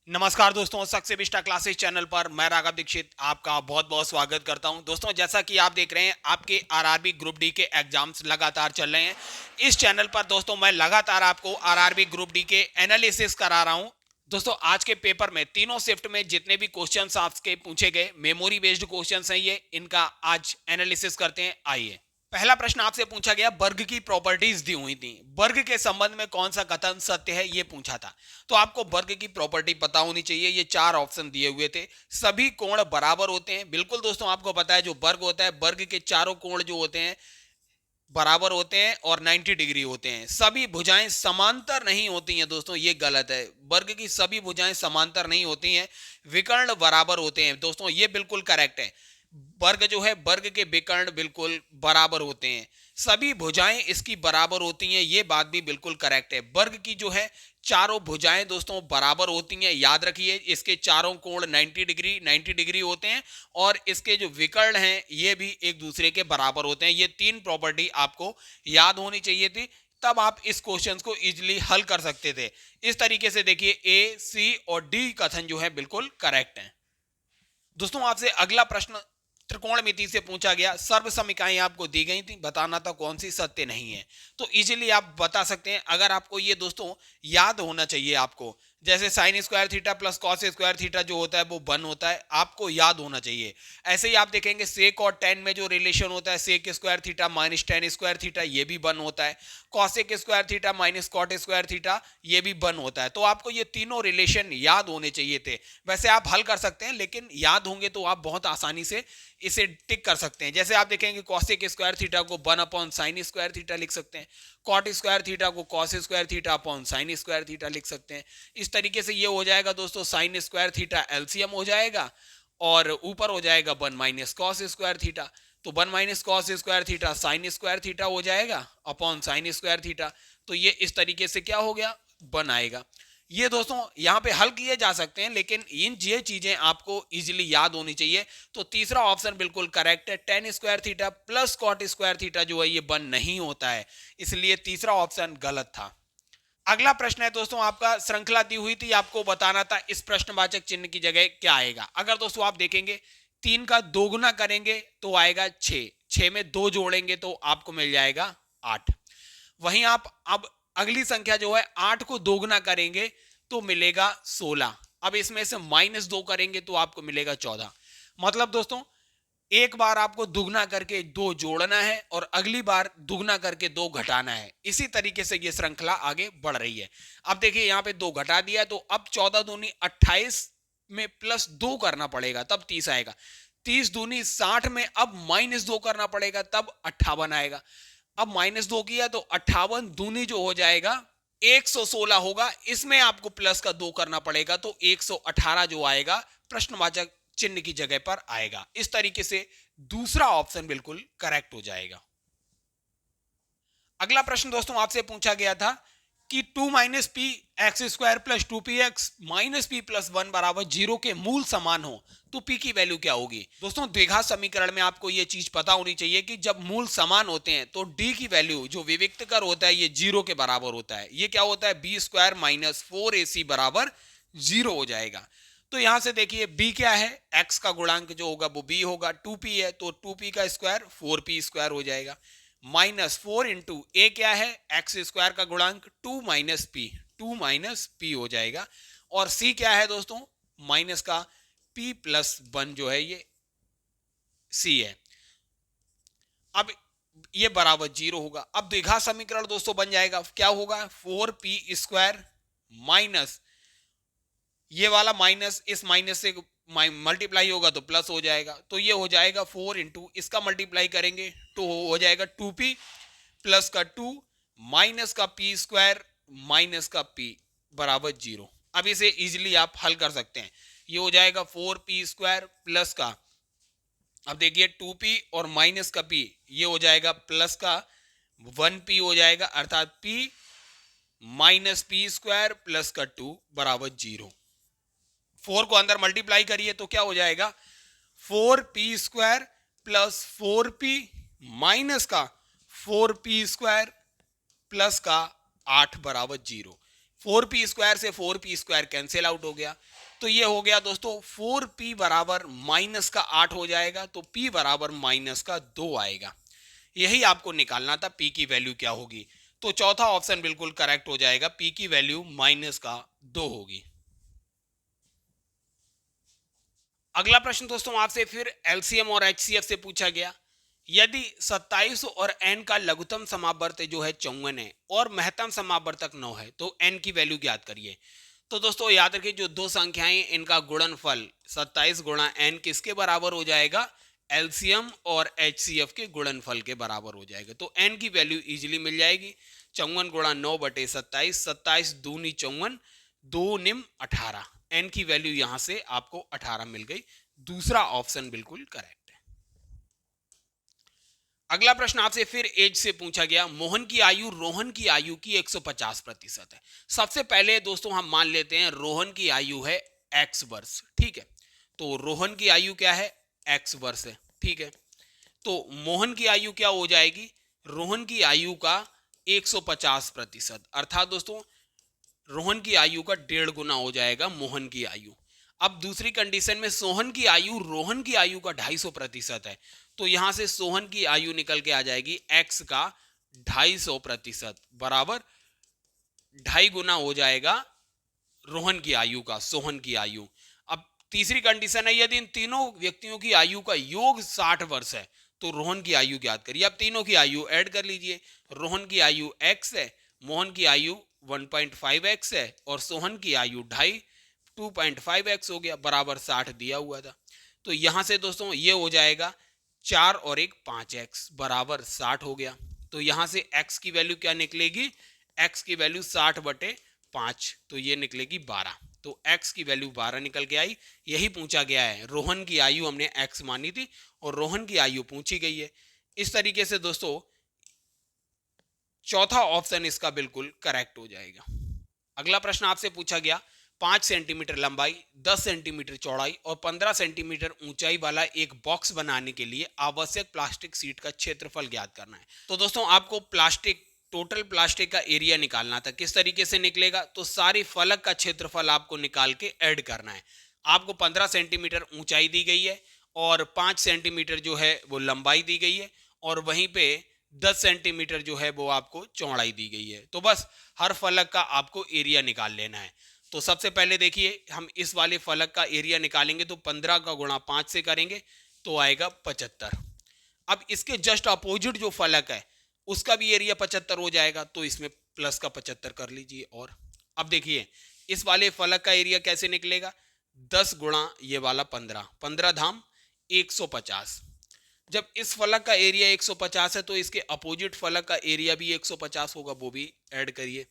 नमस्कार दोस्तों, success Vista classes channel पर मैं राघव दीक्षित आपका बहुत बहुत स्वागत करता हूं। दोस्तों, जैसा कि आप देख रहे हैं, आपके आरआरबी ग्रुप डी के एग्जाम्स लगातार चल रहे हैं। इस चैनल पर दोस्तों मैं लगातार आपको आरआरबी ग्रुप डी के एनालिसिस करा रहा हूं। दोस्तों, आज के पेपर में तीनों शिफ्ट में जितने भी क्वेश्चंस आपके पूछे गए मेमोरी बेस्ड क्वेश्चंस हैं, ये इनका आज एनालिसिस करते हैं। आइए, पहला प्रश्न आपसे पूछा गया, वर्ग की प्रॉपर्टीज दी हुई थी, वर्ग के संबंध में कौन सा कथन सत्य है, ये पूछा था। तो आपको वर्ग की प्रॉपर्टी पता होनी चाहिए। ये चार ऑप्शन दिए हुए थे। सभी कोण बराबर होते हैं। बिल्कुल दोस्तों, आपको पता है जो वर्ग होता है, वर्ग के चारों कोण जो होते हैं बराबर होते हैं और 90 डिग्री होते हैं। सभी भुजाएं समांतर नहीं होती हैं दोस्तों, ये गलत है। वर्ग की सभी भुजाएं समांतर नहीं होती हैं, विकर्ण बराबर होते हैं दोस्तों, ये बिल्कुल करेक्ट है। वर्ग जो है, वर्ग के विकर्ण बिल्कुल बराबर होते हैं। सभी भुजाएं इसकी बराबर होती हैं, ये बात भी बिल्कुल करेक्ट है। वर्ग की जो है चारों भुजाएं दोस्तों बराबर होती हैं। याद रखिए, इसके चारों कोण 90 डिग्री होते हैं और इसके जो विकर्ण हैं ये भी एक दूसरे के बराबर होते हैं। ये तीन प्रॉपर्टी आपको याद होनी चाहिए थी, तब आप इस क्वेश्चन को इजीली हल कर सकते थे। इस तरीके से देखिए, ए, सी और डी कथन जो है बिल्कुल करेक्ट है। दोस्तों, आपसे अगला प्रश्न त्रिकोणमिति से पूछा गया। सर्वसमिकाएं आपको दी गई थी, बताना था कौन सी सत्य नहीं है। तो इजीली आप बता सकते हैं। अगर आपको ये दोस्तों याद होना चाहिए, आपको जैसे sine square theta plus cos square theta जो होता है वो 1 होता है, आपको याद होना चाहिए। ऐसे ही आप देखेंगे सेक और टेन में जो रिलेशन होता है, sec square theta minus tan square theta, ये भी 1 होता है। Cosec square theta minus cot square theta, ये भी 1 होता है। तो आपको ये तीनों रिलेशन याद होने चाहिए थे। वैसे आप हल कर सकते हैं, लेकिन याद होंगे तो आप बहुत आसानी से इसे टिक कर सकते हैं। जैसे आप देखेंगे कॉसेक स्क्वायर थीटा को 1 अपॉन साइन स्क्वायर थीटा लिख सकते हैं। कॉट स्क्वायर थीटा को cos square theta upon sine square theta लिख सकते हैं। इस तरीके से ये हो जाएगा दोस्तों, साइन स्क्वायर थीटा एलसीएम हो जाएगा और ऊपर हो जाएगा 1 माइनस कॉस स्क्वायर थीटा। तो 1 minus cos square theta sine square theta हो जाएगा अपॉन साइन स्क्वायर थीटा। तो ये इस तरीके से क्या हो गया, 1 आएगा। ये दोस्तों यहां पे हल किए जा सकते हैं, लेकिन ये चीजें आपको इजीली याद होनी चाहिए। तो तीसरा ऑप्शन बिल्कुल करेक्ट है। Tan square theta plus cot square theta जो है ये 1 नहीं होता है, इसलिए तीसरा ऑप्शन गलत था। अगला प्रश्न है दोस्तों आपका, श्रृंखला दी हुई थी, आपको बताना था इस प्रश्नवाचक चिन्ह की जगह क्या आएगा। अगर दोस्तों आप देखेंगे 3 का दोगुना करेंगे तो आएगा 6, 6 में 2 जोड़ेंगे तो आपको मिल जाएगा 8। वहीं आप अब अगली संख्या जो है 8 को दोगुना करेंगे तो मिलेगा 16। अब इसमें से -2 करेंगे तो आपको मिलेगा 14। मतलब दोस्तों, एक बार आपको दुगना करके 2 जोड़ना है और अगली बार दुगना करके 2 घटाना है। इसी तरीके से ये श्रृंखला आगे बढ़ रही है। अब देखिए, यहां पे 2 घटा दिया है तो अब 14 दूनी 28 में प्लस 2 करना पड़ेगा, तब 30 आएगा। 30 दूनी 60 में अब -2 करना पड़ेगा, तब 58 आएगा। अब -2 किया तो 58 दूनी जो हो जाएगा 116 होगा। इसमें आपको प्लस का 2 करना पड़ेगा तो 118 जो आएगा प्रश्नवाचक चिन्ह की जगह पर आएगा। इस तरीके से दूसरा ऑप्शन बिल्कुल करेक्ट हो जाएगा। अगला प्रश्न दोस्तों आपसे पूछा गया था कि 2 minus P x square plus 2 P x minus P plus 1 बराबर 0 के मूल समान हो तो पी की वैल्यू क्या होगी। दोस्तों, द्विघात समीकरण में आपको यह चीज पता होनी चाहिए कि जब मूल समान होते हैं तो डी की वैल्यू जो विविक्तकर होता है ये 0 के बराबर होता है। ये क्या होता है, बी स्क्वायर माइनस 4ac बराबर 0 हो जाएगा। तो यहां से देखिए b क्या है, x का गुणांक जो होगा वो b होगा। 2p है तो 2p का स्क्वायर 4p स्क्वायर हो जाएगा। -4 इंटू ए क्या है, एक्स स्क्वायर का गुणांक 2 माइनस पी हो जाएगा। और सी क्या है दोस्तों, माइनस का p प्लस 1 जो है ये सी है। अब ये बराबर 0 होगा। अब द्विघात समीकरण दोस्तों बन जाएगा, क्या होगा, 4p स्क्वायर माइनस ये वाला माइनस इस माइनस से मल्टीप्लाई होगा तो प्लस हो जाएगा। तो ये हो जाएगा 4 इंटू इसका मल्टीप्लाई करेंगे तो हो जाएगा 2p प्लस का 2 माइनस का p स्क्वायर माइनस का p बराबर 0। अब इसे इजीली आप हल कर सकते हैं। ये हो जाएगा 4p स्क्वायर प्लस का, अब देखिए 2p और माइनस का p, ये हो जाएगा प्लस का 1p हो जाएगा, अर्थात p minus P square plus का 2 बराबर 0। 4 को अंदर मल्टीप्लाई करिए तो क्या हो जाएगा, 4p square plus 4p minus का 4p स्क्वायर प्लस का 8 बराबर 0। 4p² से 4p² कैंसिल आउट हो गया, तो ये हो गया दोस्तों 4p बराबर माइनस का 8 हो जाएगा, तो p बराबर माइनस का 2 आएगा। यही आपको निकालना था, p की वैल्यू क्या होगी। तो चौथा ऑप्शन बिल्कुल करेक्ट हो जाएगा, p की वैल्यू माइनस का 2 होगी। अगला प्रश्न दोस्तों आपसे फिर एलसीएम और एचसीएफ से पूछा गया। यदि 27 और n का लघुत्तम समावर्त जो है 54 है और महत्तम समावर्तक 9 है, तो n की वैल्यू ज्ञात करिए। तो दोस्तों याद रखिए, जो दो संख्याएं इनका गुणनफल 27 गुणा n किसके बराबर हो जाएगा, एलसीएम और एचसीएफ के गुणनफल के बराबर हो जाएगा। तो n की वैल्यू इजीली मिल जाएगी, 54 गुणा 9 बटे 27, 27 दूनी 54, 2 निम 18, n की वैल्यू यहां से आपको 18 मिल गई। दूसरा ऑप्शन बिल्कुल करेक्ट है। अगला प्रश्न आपसे फिर एज से पूछा गया। मोहन की आयु रोहन की आयु की 150% है। सबसे पहले दोस्तों हम मान लेते हैं रोहन की आयु है x वर्ष, ठीक है। तो रोहन की आयु क्या है, x वर्ष है, ठीक है। तो मोहन की आयु क्या हो जाएगी, रोहन की आयु का 150%, अर्थात दोस्तों रोहन की आयु का 1.5 गुना हो जाएगा मोहन की आयु। अब दूसरी कंडीशन में सोहन की आयु रोहन की आयु का 250% है, तो यहां से सोहन की आयु निकल के आ जाएगी x का 250% बराबर 2.5 गुना हो जाएगा रोहन की आयु का, सोहन की आयु। अब तीसरी कंडीशन है, यदि इन तीनों व्यक्तियों की आयु का योग 60 वर्ष है, तो रोहन की आयु ज्ञात करिए। अब तीनों की आयु ऐड कर लीजिए, रोहन की आयु x है, मोहन की आयु 1.5x है और सोहन की आयु 2.5x हो गया, बराबर 60 दिया हुआ था। तो यहां से दोस्तों ये हो जाएगा 4 और 1 5x बराबर 60 हो गया। तो यहां से x की वैल्यू क्या निकलेगी, x की वैल्यू 60 बटे 5, तो ये निकलेगी 12। तो x की वैल्यू 12 निकल के आई। यही पूछा गया है, रोहन की आयु हमने x मानी थी और रोहन की आयु पूछी गई है। इस तरीके से दोस्तों चौथा ऑप्शन इसका बिल्कुल करेक्ट हो जाएगा। अगला प्रश्न आपसे पूछा गया, 5 सेंटीमीटर लंबाई, 10 सेंटीमीटर चौड़ाई और 15 सेंटीमीटर ऊंचाई वाला एक बॉक्स बनाने के लिए आवश्यक प्लास्टिक शीट का क्षेत्रफल ज्ञात करना है। तो दोस्तों आपको टोटल प्लास्टिक का एरिया निकालना था। किस तरीके से निकलेगा, तो सारी फलक का क्षेत्रफल आपको निकाल के ऐड करना है। आपको 15 सेंटीमीटर ऊंचाई दी गई है और 5 सेंटीमीटर जो है वो लंबाई दी गई है और वहीं पे 10 सेंटीमीटर जो है वो आपको चौड़ाई दी गई है। तो बस हर फलक का आपको एरिया निकाल लेना है। तो सबसे पहले देखिए, हम इस वाले फलक का एरिया निकालेंगे तो 15 का गुणा 5 से करेंगे तो आएगा 75। अब इसके जस्ट अपोजिट जो फलक है उसका भी एरिया 75 हो जाएगा, तो इसमें प्लस का 75 कर लीजिए। और अब देखिए इस वाले फलक का एरिया कैसे निकलेगा, 10 गुणा ये वाला 15, 15 धाम 150। जब इस फलक का एरिया 150 है तो इसके अपोजिट फलक का एरिया भी 150 होगा, वो भी ऐड करिए।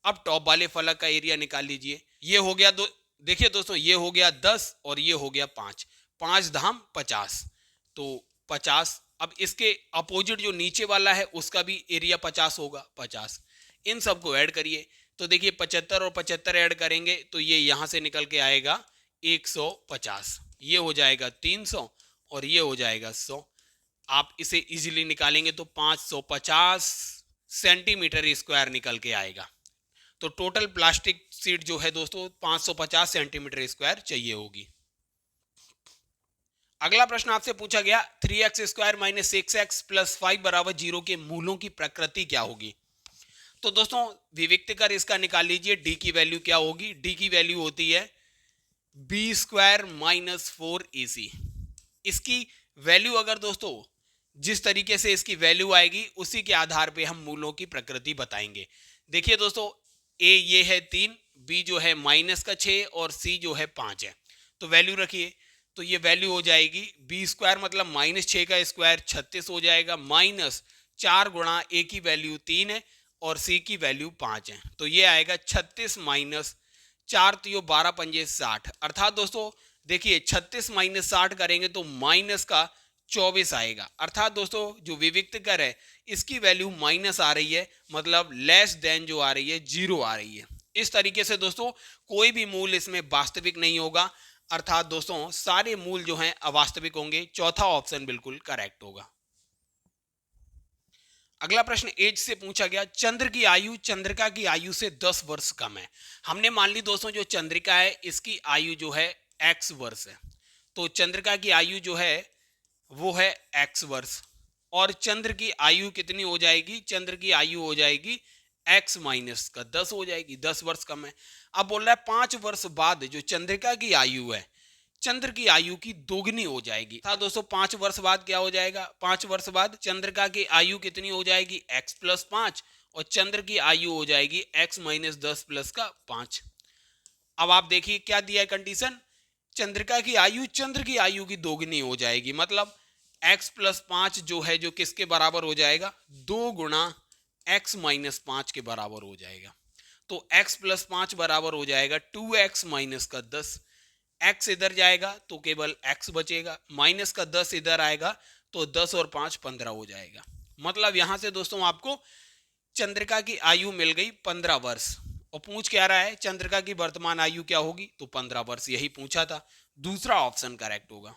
अब टॉप वाले फलक का एरिया निकाल लीजिए। ये हो गया देखिए दोस्तों, ये हो गया 10 और ये हो गया 5, 5 धाम 50, तो 50। अब इसके अपोजिट जो नीचे वाला है उसका भी एरिया 50 होगा, 50। इन सबको ऐड करिए तो देखिए 75 और 75 ऐड करेंगे तो ये यहां से निकल के आएगा 150, ये हो जाएगा 300 और ये हो जाएगा 100। आप इसे इजीली निकालेंगे तो 550 सेंटीमीटर स्क्वायर निकल के आएगा। तो टोटल प्लास्टिक शीट जो है दोस्तों 550 सेंटीमीटर स्क्वायर चाहिए होगी। अगला प्रश्न आपसे पूछा गया, 3x² - 6x + 5 बराबर 0 के मूलों की प्रकृति क्या होगी। तो दोस्तों विविक्त कर इसका निकाल लीजिए, d की वैल्यू क्या होगी, d की वैल्यू होती है b² - 4ac। इसकी वैल्यू अगर दोस्तों जिस तरीके से इसकी वैल्यू आएगी उसी के आधार पे हम मूलों की प्रकृति बताएंगे। देखिए दोस्तों, a ये है 3, b जो है -6 और c जो है 5 है। तो वैल्यू रखिए, तो ये वैल्यू हो जाएगी b² मतलब -6 का स्क्वायर 36 हो जाएगा, -4 गुणा a की वैल्यू 3 है और c की वैल्यू 5 है, तो ये आएगा 36 - 4, तो ये 12 पंजे 60। अर्थात दोस्तों देखिए 36 - 60 करेंगे तो माइनस का 24 आएगा। अर्थात दोस्तों जो विविक्त कर है इसकी वैल्यू माइनस आ रही है, मतलब लेस देन जो आ रही है 0 आ रही है। इस तरीके से दोस्तों कोई भी मूल इसमें वास्तविक नहीं होगा, अर्थात दोस्तों सारे मूल जो हैं अवास्तविक होंगे। चौथा ऑप्शन बिल्कुल करेक्ट होगा। अगला प्रश्न एज से पूछा गया, चंद्र की आयु चंद्रिका की आयु से 10 वर्ष कम है। हमने मान ली दोस्तों जो चंद्रिका है इसकी आयु जो है x वर्ष है, तो चंद्रिका की आयु जो है वो है x वर्ष, और चंद्र की आयु कितनी हो जाएगी, चंद्र की आयु हो जाएगी x माइनस का 10 हो जाएगी, 10 वर्ष कम है। अब बोल रहा है 5 वर्ष बाद जो चंद्रिका की आयु है चंद्र की आयु की दोगुनी हो जाएगी। था दोस्तों 5 वर्ष बाद क्या हो जाएगा, 5 वर्ष बाद चंद्रिका की आयु कितनी हो जाएगी x प्लस 5, और चंद्र की आयु हो जाएगी x माइनस 10 प्लस का 5। अब आप देखिए क्या दिया है कंडीशन, चंद्रिका की आयु चंद्र की आयु की दोगुनी हो जाएगी, मतलब x प्लस 5 जो है जो किसके बराबर हो जाएगा, 2 गुणा x माइनस 5 के बराबर हो जाएगा। तो x प्लस 5 बराबर हो जाएगा 2x माइनस का 10, x इधर जाएगा तो केवल x बचेगा, माइनस का 10 इधर आएगा तो 10 और 5 15 हो जाएगा। मतलब यहां से दोस्तों आपको चंद्रिका की आयु मिल गई 15 वर्ष, और पूछ क्या रहा है चंद्रिका की वर्तमान आयु क्या होगी, तो 15 वर्ष, यही पूछा था। दूसरा ऑप्शन करेक्ट होगा।